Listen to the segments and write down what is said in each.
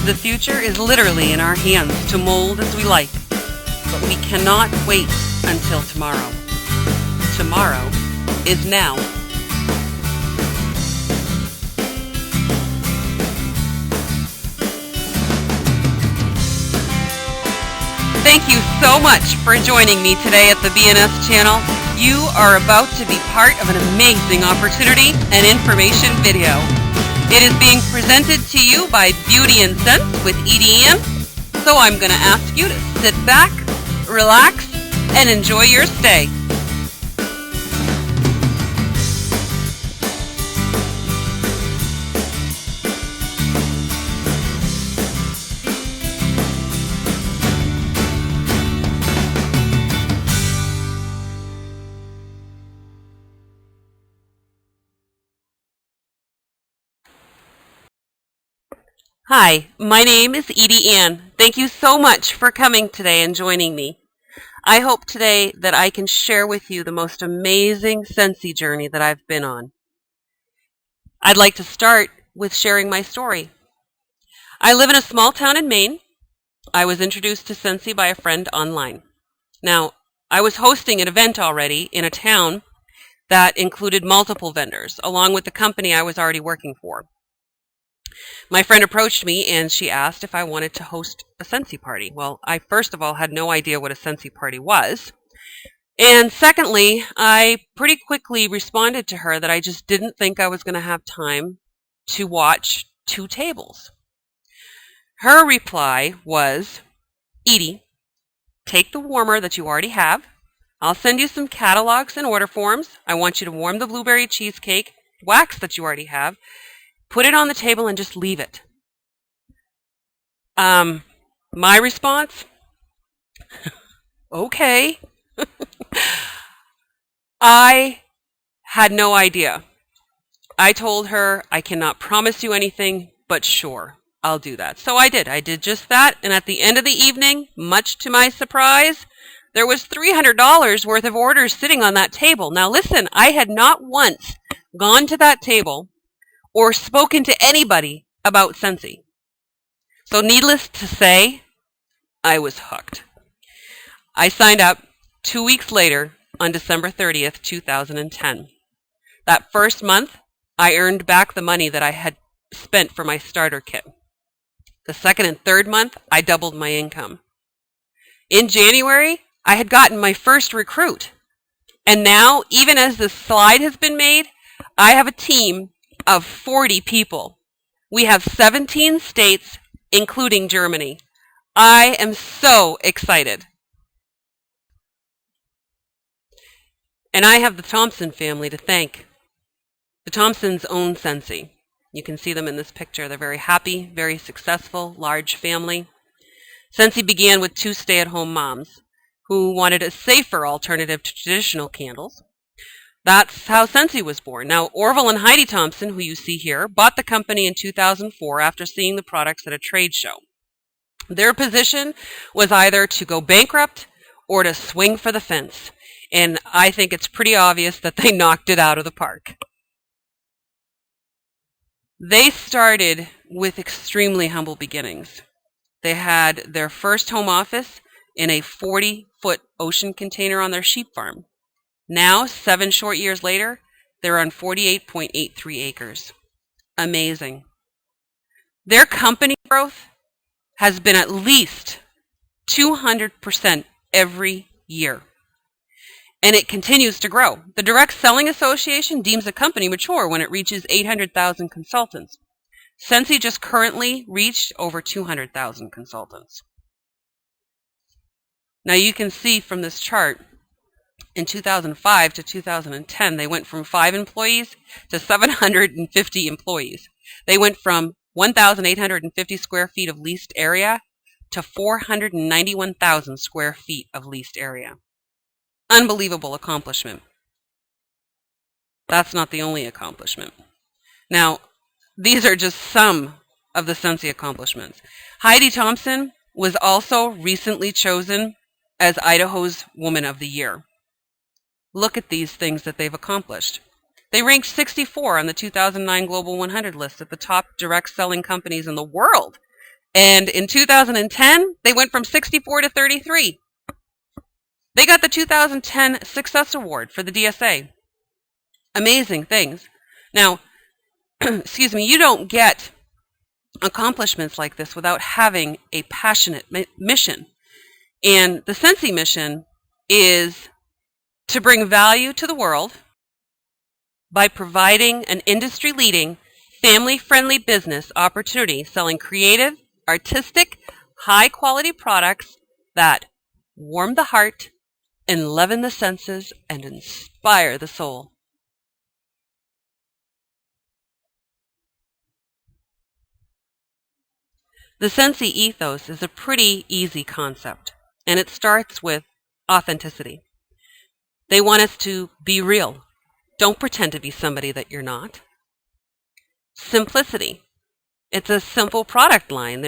The future is literally in our hands to mold as we like, but we cannot wait until tomorrow. Tomorrow is now. Thank you so much for joining me today at the BNS channel. You are about to be part of an amazing opportunity and information video. It is being presented to you by Beautynscents with EdieAnne, so I'm going to ask you to sit back, relax, and enjoy your stay. Hi, my name is EdieAnne. Thank you so much for coming today and joining me. I hope today that I can share with you the most amazing Scentsy journey that I've been on. I'd like to start with sharing my story. I live in a small town in Maine. I was introduced to Scentsy by a friend online. Now, I was hosting an event already in a town that included multiple vendors, along with the company I was already working for. My friend approached me and she asked if I wanted to host a Scentsy party. Well, I first of all had no idea what a Scentsy party was. And secondly, I pretty quickly responded to her that I just didn't think I was going to have time to watch 2 tables. Her reply was, "Edie, take the warmer that you already have. I'll send you some catalogs and order forms. I want you to warm the blueberry cheesecake wax that you already have. Put it on the table and just leave it." My response, okay. I had no idea. I told her, I cannot promise you anything, but sure, I'll do that. So I did. I did just that. And at the end of the evening, much to my surprise, there was $300 worth of orders sitting on that table. Now listen, I had not once gone to that table or spoken to anybody about Scentsy. So needless to say, I was hooked. I signed up 2 weeks later on December 30th, 2010. That first month, I earned back the money that I had spent for my starter kit. The second and third month, I doubled my income. In January, I had gotten my first recruit. And now, even as this slide has been made, I have a team of 40 people. We have 17 states, including Germany. I am so excited. And I have the Thompson family to thank. The Thompsons own Scentsy. You can see them in this picture. They're very happy, very successful, large family. Scentsy began with 2 stay-at-home moms who wanted a safer alternative to traditional candles. That's how Scentsy was born. Now, Orville and Heidi Thompson, who you see here, bought the company in 2004 after seeing the products at a trade show. Their position was either to go bankrupt or to swing for the fence. And I think it's pretty obvious that they knocked it out of the park. They started with extremely humble beginnings. They had their first home office in a 40-foot ocean container on their sheep farm. Now, 7 short years later, they're on 48.83 acres. Amazing. Their company growth has been at least 200% every year. And it continues to grow. The Direct Selling Association deems a company mature when it reaches 800,000 consultants. Scentsy just currently reached over 200,000 consultants. Now you can see from this chart, in 2005 to 2010, they went from 5 employees to 750 employees. They went from 1,850 square feet of leased area to 491,000 square feet of leased area. Unbelievable accomplishment. That's not the only accomplishment. Now, these are just some of the Scentsy accomplishments. Heidi Thompson was also recently chosen as Idaho's Woman of the Year. Look at these things that they've accomplished. They ranked 64 on the 2009 Global 100 list at the top direct selling companies in the world. And in 2010, they went from 64 to 33. They got the 2010 Success Award for the DSA. Amazing things. Now, excuse me, you don't get accomplishments like this without having a passionate mission. And the Scentsy mission is to bring value to the world by providing an industry-leading, family-friendly business opportunity selling creative, artistic, high-quality products that warm the heart, enliven the senses, and inspire the soul. The Scentsy ethos is a pretty easy concept, and it starts with authenticity. They want us to be real. Don't pretend to be somebody that you're not. Simplicity. It's a simple product line.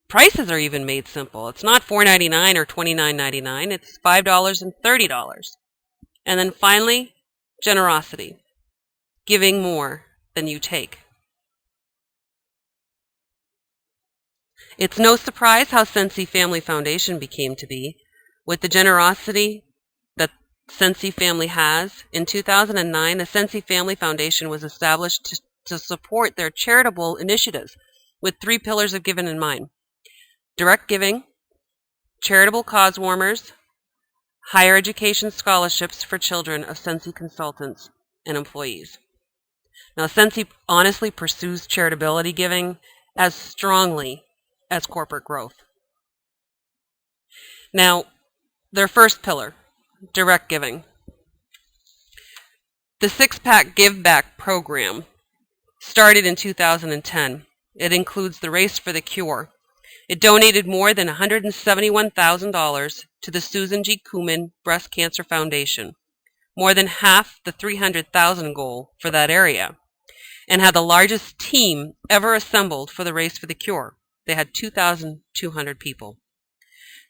Prices are even made simple. It's not $4.99 or $29.99. It's $5 and $30. And then finally, generosity. Giving more than you take. It's no surprise how Scentsy Family Foundation became to be. With the generosity that Scentsy Family has, in 2009, the Scentsy Family Foundation was established to support their charitable initiatives with 3 pillars of giving in mind: direct giving, charitable cause warmers, higher education scholarships for children of Scentsy consultants and employees. Now, Scentsy honestly pursues charitability giving as strongly as corporate growth. Now, their first pillar, direct giving. The 6-pack Give Back program started in 2010. It includes the Race for the Cure. It donated more than $171,000 to the Susan G. Komen Breast Cancer Foundation, more than half the $300,000 goal for that area, and had the largest team ever assembled for the Race for the Cure. They had 2,200 people.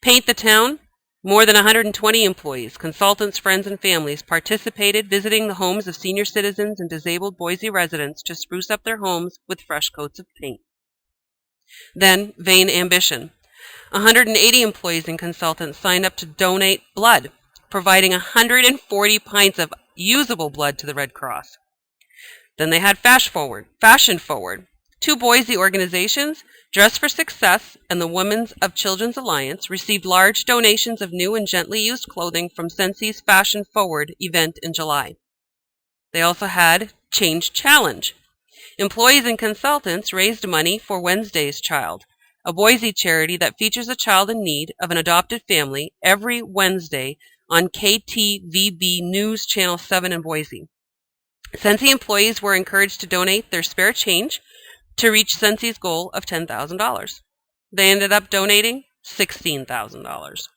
Paint the Town, more than 120 employees, consultants, friends, and families participated, visiting the homes of senior citizens and disabled Boise residents to spruce up their homes with fresh coats of paint. Then, Vain Ambition. 180 employees and consultants signed up to donate blood, providing 140 pints of usable blood to the Red Cross. Then they had Fashion Forward. 2 Boise organizations, Dress for Success and the Women's of Children's Alliance, received large donations of new and gently used clothing from Scentsy's Fashion Forward event in July. They also had Change Challenge. Employees and consultants raised money for Wednesday's Child, a Boise charity that features a child in need of an adopted family every Wednesday on KTVB News Channel 7 in Boise. Scentsy employees were encouraged to donate their spare change to reach Scentsy's goal of $10,000. They ended up donating $16,000.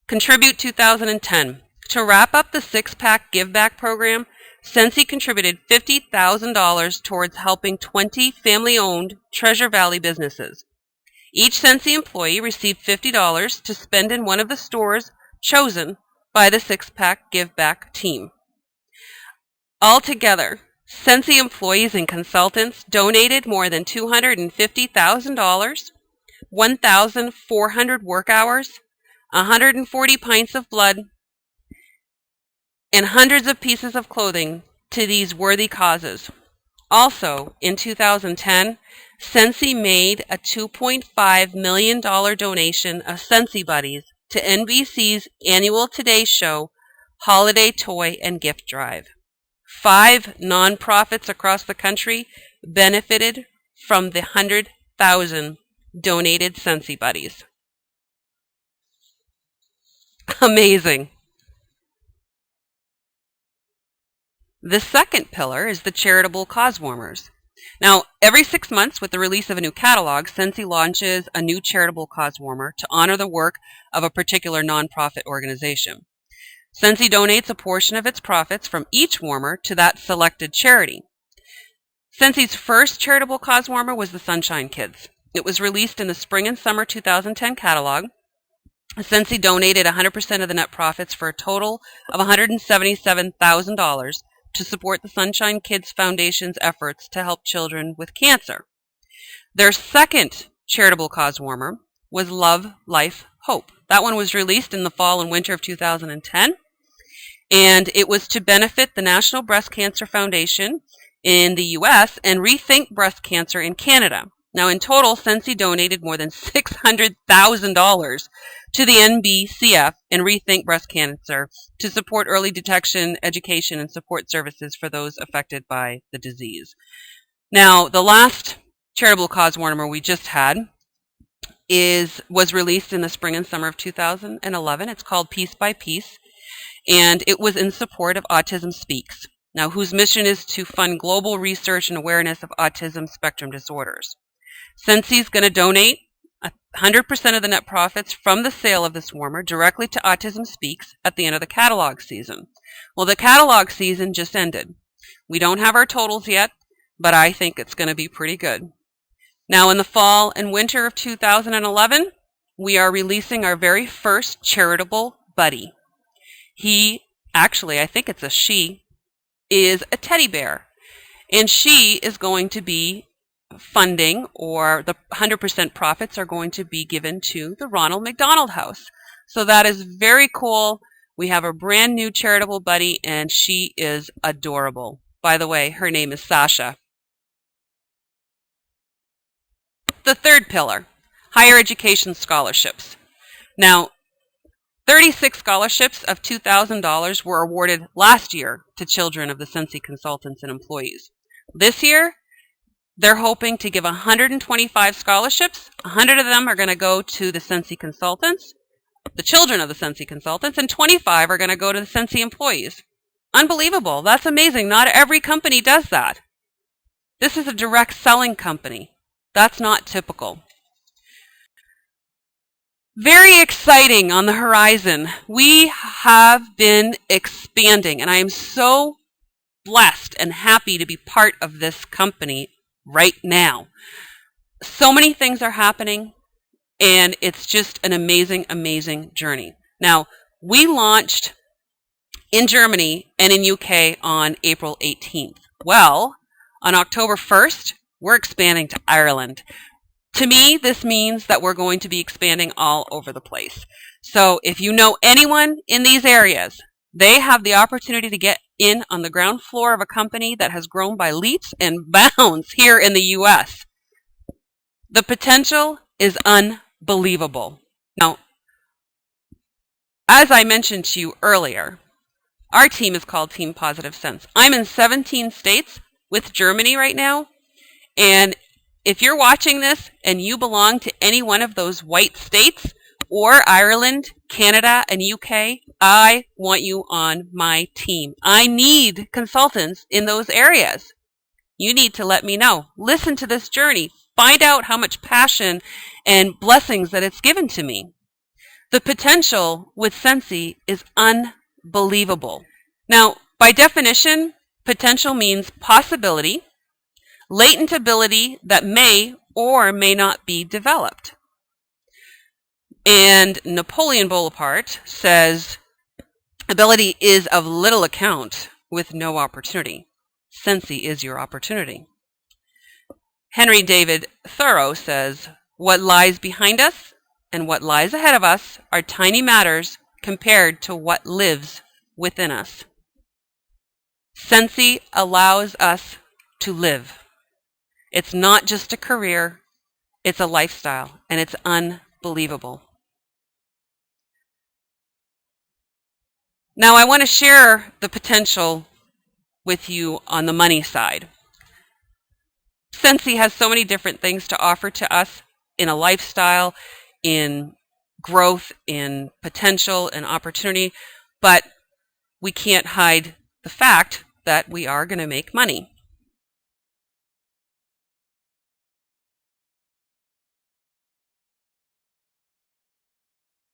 Contribute 2010. To wrap up the 6-pack Give Back program, Scentsy contributed $50,000 towards helping 20 family-owned Treasure Valley businesses. Each Scentsy employee received $50 to spend in one of the stores chosen by the 6-pack Give Back team. Altogether, Scentsy employees and consultants donated more than $250,000, 1,400 work hours, 140 pints of blood, and hundreds of pieces of clothing to these worthy causes. Also, in 2010, Scentsy made a $2.5 million donation of Scentsy Buddies to NBC's annual Today Show Holiday Toy and Gift Drive. 5 nonprofits across the country benefited from the 100,000 donated Scentsy Buddies. Amazing. The second pillar is the charitable cause warmers. Now, every 6 months with the release of a new catalog, Scentsy launches a new charitable cause warmer to honor the work of a particular nonprofit organization. Scentsy donates a portion of its profits from each warmer to that selected charity. Scentsy's first charitable cause warmer was the Sunshine Kids. It was released in the spring and summer 2010 catalog. Scentsy donated 100% of the net profits for a total of $177,000 to support the Sunshine Kids Foundation's efforts to help children with cancer. Their second charitable cause warmer was Love, Life, Hope. That one was released in the fall and winter of 2010, and it was to benefit the National Breast Cancer Foundation in the U.S. and Rethink Breast Cancer in Canada. Now, in total, Scentsy donated more than $600,000 to the NBCF and Rethink Breast Cancer to support early detection, education, and support services for those affected by the disease. Now, the last charitable cause warmer we just had was released in the spring and summer of 2011. It's called Piece by Piece, and it was in support of Autism Speaks, now whose mission is to fund global research and awareness of autism spectrum disorders. Scentsy is going to donate 100% of the net profits from the sale of this warmer directly to Autism Speaks at the end of the catalog season. Well, the catalog season just ended. We don't have our totals yet, but I think it's going to be pretty good. Now, in the fall and winter of 2011, we are releasing our very first charitable buddy. He, actually, I think it's a she, is a teddy bear. And she is going to be funding, or the 100% profits are going to be given to the Ronald McDonald House. So that is very cool. We have a brand new charitable buddy, and she is adorable. By the way, her name is Sasha. The third pillar, higher education scholarships. Now, 36 scholarships of $2,000 were awarded last year to children of the Scentsy consultants and employees. This year, they're hoping to give 125 scholarships. 100 of them are going to go to the Scentsy consultants, the children of the Scentsy consultants, and 25 are going to go to the Scentsy employees. Unbelievable. That's amazing. Not every company does that. This is a direct selling company. That's not typical. Very exciting on the horizon. We have been expanding, and I am so blessed and happy to be part of this company right now. So many things are happening, and it's just an amazing, amazing journey. Now, we launched in Germany and in UK on April 18th. Well, on October 1st, we're expanding to Ireland. To me, this means that we're going to be expanding all over the place. So if you know anyone in these areas, they have the opportunity to get in on the ground floor of a company that has grown by leaps and bounds here in the U.S. The potential is unbelievable. Now, as I mentioned to you earlier, our team is called Team Positive Scents. I'm in 17 states with Germany right now, and if you're watching this and you belong to any one of those white states, or Ireland, Canada, and UK, I want you on my team. I need consultants in those areas. You need to let me know. Listen to this journey. Find out how much passion and blessings that it's given to me. The potential with Scentsy is unbelievable. Now, by definition, potential means possibility, latent ability that may or may not be developed. And Napoleon Bonaparte says, ability is of little account with no opportunity. Scentsy is your opportunity. Henry David Thoreau says, what lies behind us and what lies ahead of us are tiny matters compared to what lives within us. Scentsy allows us to live. It's not just a career, it's a lifestyle, and it's unbelievable. Now, I want to share the potential with you on the money side. Scentsy has so many different things to offer to us in a lifestyle, in growth, in potential, and opportunity, but we can't hide the fact that we are going to make money.